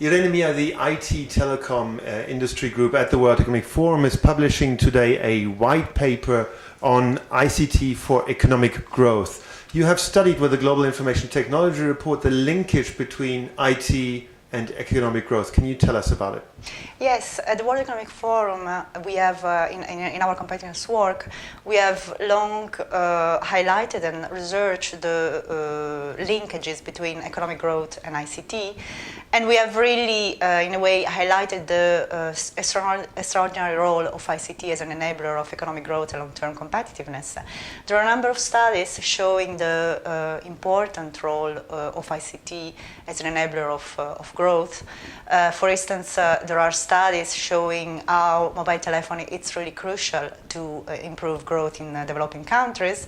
Irene, the IT telecom industry group at the World Economic Forum is publishing today a white paper on ICT for economic growth. You have studied with the Global Information Technology Report the linkage between IT and economic growth. Can you tell us about it? Yes, at the World Economic Forum, we have, in our competitiveness work, we have long highlighted and researched the linkages between economic growth and ICT. And we have really, in a way, highlighted the extraordinary role of ICT as an enabler of economic growth and long-term competitiveness. There are a number of studies showing the important role of ICT as an enabler of growth. For instance, there are studies showing how mobile telephony is really crucial to improve growth in developing countries,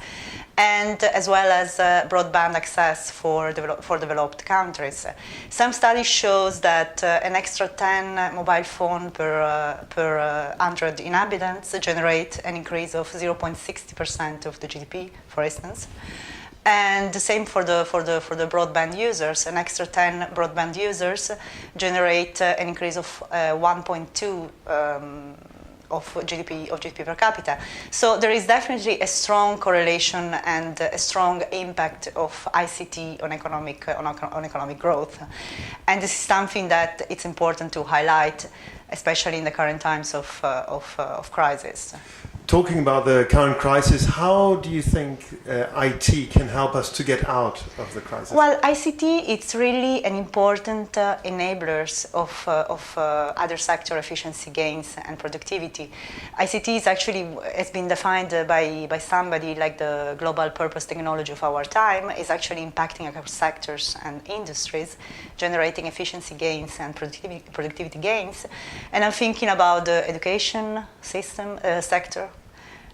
and as well as broadband access for developed countries. Some studies shows that an extra 10 mobile phone per 100 inhabitants generate an increase of 0.60% of the GDP, for instance. And the same for the broadband users. An extra 10 broadband users generate an increase of 1.2 of GDP per capita. So there is definitely a strong correlation and a strong impact of ICT on economic growth. And this is something that it's important to highlight, especially in the current times of crisis. Talking about the current crisis, how do you think IT can help us to get out of the crisis? Well, ICT it's really an important enabler of other sector efficiency gains and productivity. ICT is actually has been defined by somebody like the global purpose technology of our time, is actually impacting across sectors and industries, generating efficiency gains and productivity gains. And I'm thinking about the education system sector,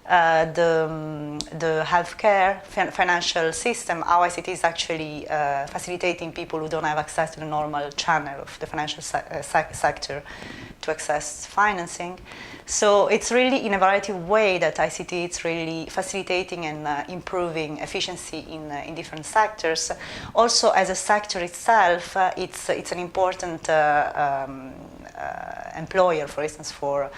the healthcare, financial system. How ICT is actually facilitating people who don't have access to the normal channel of the financial sector to access financing. So it's really in a variety of ways that ICT is really facilitating and improving efficiency in different sectors. Also, as a sector itself, it's an important employer, for instance, for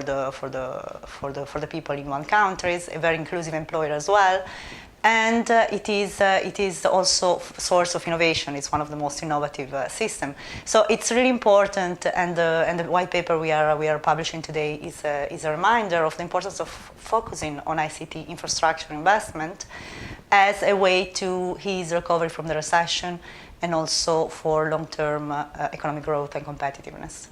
the people in one country. It's a very inclusive employer as well. And it is also a source of innovation. It's one of the most innovative systems. So it's really important, and the white paper we are publishing today is a reminder of the importance of focusing on ICT infrastructure investment as a way to ease recovery from the recession and also for long-term economic growth and competitiveness.